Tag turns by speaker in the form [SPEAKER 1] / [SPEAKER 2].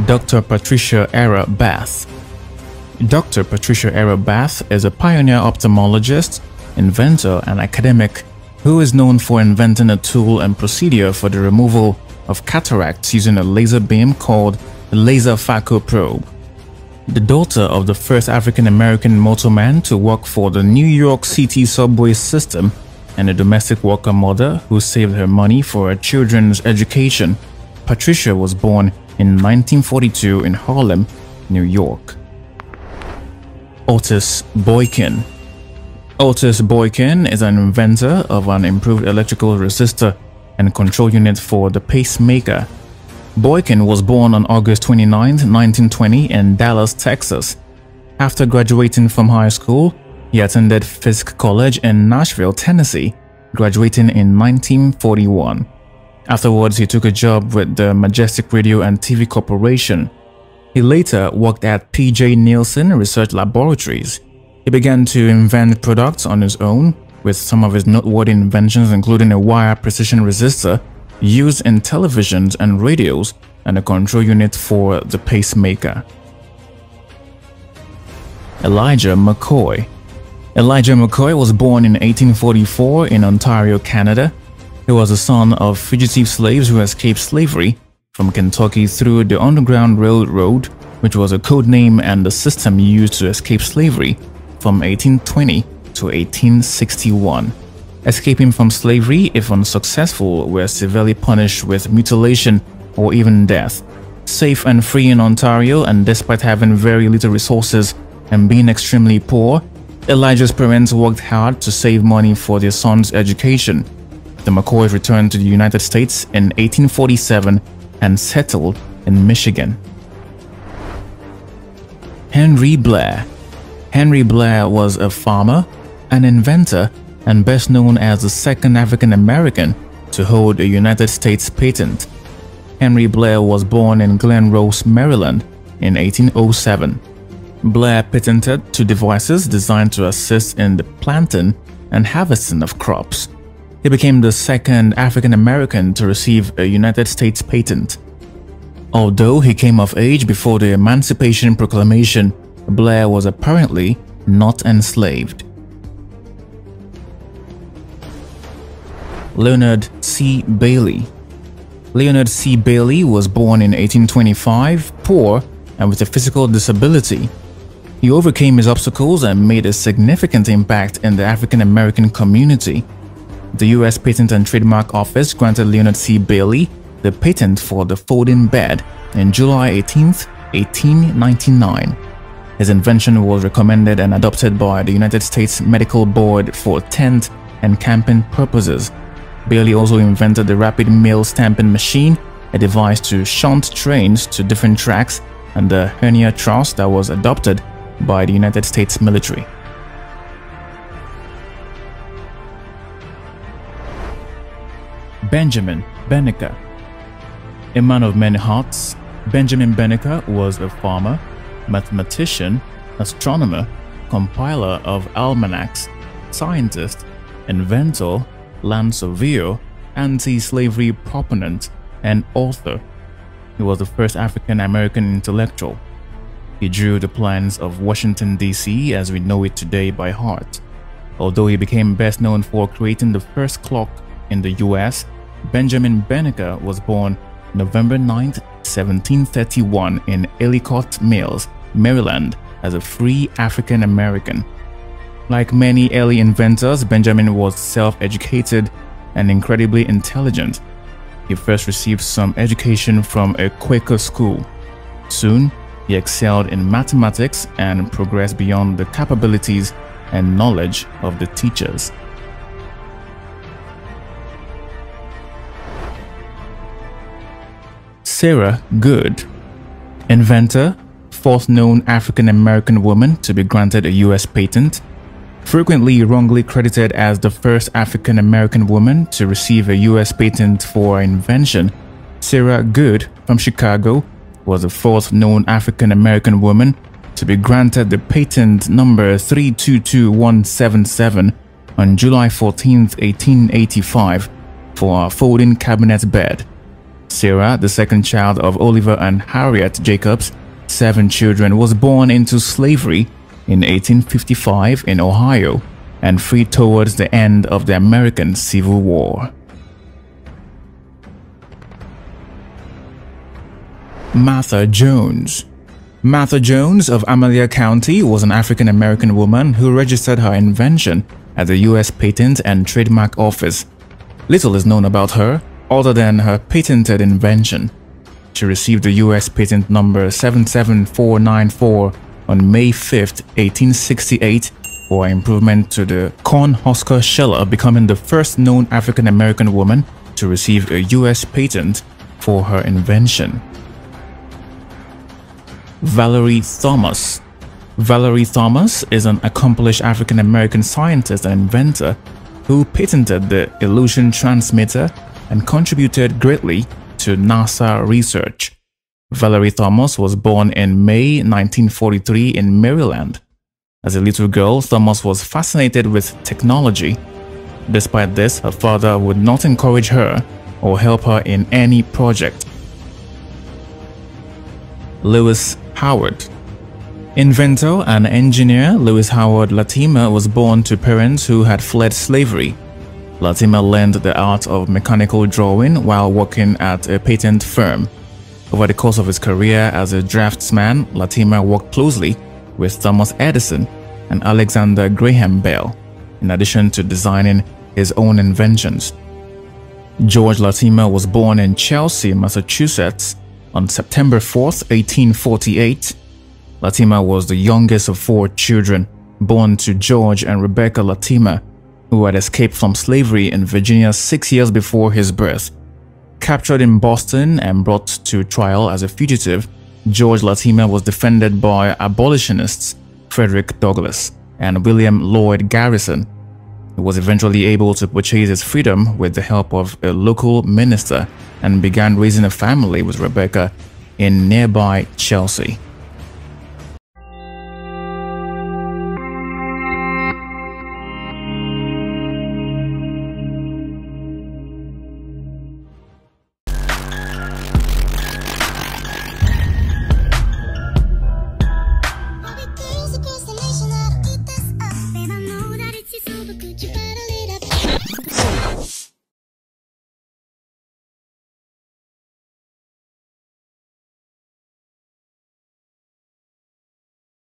[SPEAKER 1] Dr. Patricia Era Bath. Dr. Patricia Era Bath is a pioneer ophthalmologist, inventor, and academic who is known for inventing a tool and procedure for the removal of cataracts using a laser beam called the laser phaco probe. The daughter of the first African-American motorman to work for the New York City subway system and a domestic worker mother who saved her money for her children's education, Patricia was born in 1942 in Harlem, New York. Otis Boykin. Otis Boykin is an inventor of an improved electrical resistor and control unit for the pacemaker. Boykin was born on August 29, 1920 in Dallas, Texas. After graduating from high school, he attended Fisk College in Nashville, Tennessee, graduating in 1941. Afterwards, he took a job with the Majestic Radio and TV Corporation. He later worked at P.J. Nielsen Research Laboratories. He began to invent products on his own, with some of his noteworthy inventions including a wire precision resistor used in televisions and radios and a control unit for the pacemaker. Elijah McCoy. Elijah McCoy was born in 1844 in Ontario, Canada. He was the son of fugitive slaves who escaped slavery from Kentucky through the Underground Railroad, which was a code name and the system used to escape slavery from 1820 to 1861. Escaping from slavery, if unsuccessful, were severely punished with mutilation or even death. Safe and free in Ontario, and despite having very little resources and being extremely poor, Elijah's parents worked hard to save money for their son's education. The McCoys returned to the United States in 1847 and settled in Michigan. Henry Blair. Henry Blair was a farmer, an inventor, and best known as the second African-American to hold a United States patent. Henry Blair was born in Glen Rose, Maryland in 1807. Blair patented two devices designed to assist in the planting and harvesting of crops. He became the second African-American to receive a United States patent. Although he came of age before the Emancipation Proclamation, Blair was apparently not enslaved. Leonard C Bailey. Leonard C Bailey was born in 1825, poor and with a physical disability. He overcame his obstacles and made a significant impact in the African-American community. The U.S. Patent and Trademark Office granted Leonard C Bailey the patent for the folding bed on July 18, 1899. His invention was recommended and adopted by the United States Medical Board for tent and camping purposes. Bailey also invented the rapid mail stamping machine, a device to shunt trains to different tracks, and the hernia truss that was adopted by the United States military. Benjamin Bennnica. A man of many hats, Benjamin Bennnica was a farmer, mathematician, astronomer, compiler of almanacs, scientist, inventor, land surveyor, anti-slavery proponent, and author. He was the first African-American intellectual. He drew the plans of Washington, D.C. as we know it today by heart. Although he became best known for creating the first clock in the U.S., Benjamin Bennnica was born November 9, 1731 in Ellicott Mills, Maryland, as a free African-American. Like many early inventors, Benjamin was self-educated and incredibly intelligent. He first received some education from a Quaker school. Soon, he excelled in mathematics and progressed beyond the capabilities and knowledge of the teachers. Sarah Good. Inventor, fourth known African-American woman to be granted a U.S. patent. Frequently wrongly credited as the first African-American woman to receive a U.S. patent for her invention, Sarah Good from Chicago was the fourth known African-American woman to be granted the patent number 322177 on July 14, 1885 for a folding cabinet bed. Sarah, the second child of Oliver and Harriet Jacobs, 7 children, was born into slavery in 1855 in Ohio and freed towards the end of the American Civil War. Martha Jones. Martha Jones of Amelia County was an African-American woman who registered her invention at the U.S. Patent and Trademark Office. Little is known about her other than her patented invention. She received the U.S. Patent number 77494 on May 5, 1868 for improvement to the corn husker sheller, becoming the first known African-American woman to receive a U.S. patent for her invention. Valerie Thomas. Valerie Thomas is an accomplished African-American scientist and inventor who patented the illusion transmitter and contributed greatly to NASA research. Valerie Thomas was born in May 1943 in Maryland. As a little girl, Thomas was fascinated with technology. Despite this, her father would not encourage her or help her in any project. Lewis Howard. Inventor and engineer Lewis Howard Latimer was born to parents who had fled slavery. Latimer learned the art of mechanical drawing while working at a patent firm. Over the course of his career as a draftsman, Latimer worked closely with Thomas Edison and Alexander Graham Bell, in addition to designing his own inventions. George Latimer was born in Chelsea, Massachusetts on September 4, 1848. Latimer was the youngest of 4 children born to George and Rebecca Latimer, who had escaped from slavery in Virginia 6 years before his birth. Captured in Boston and brought to trial as a fugitive, George Latimer was defended by abolitionists Frederick Douglass and William Lloyd Garrison. He was eventually able to purchase his freedom with the help of a local minister and began raising a family with Rebecca in nearby Chelsea.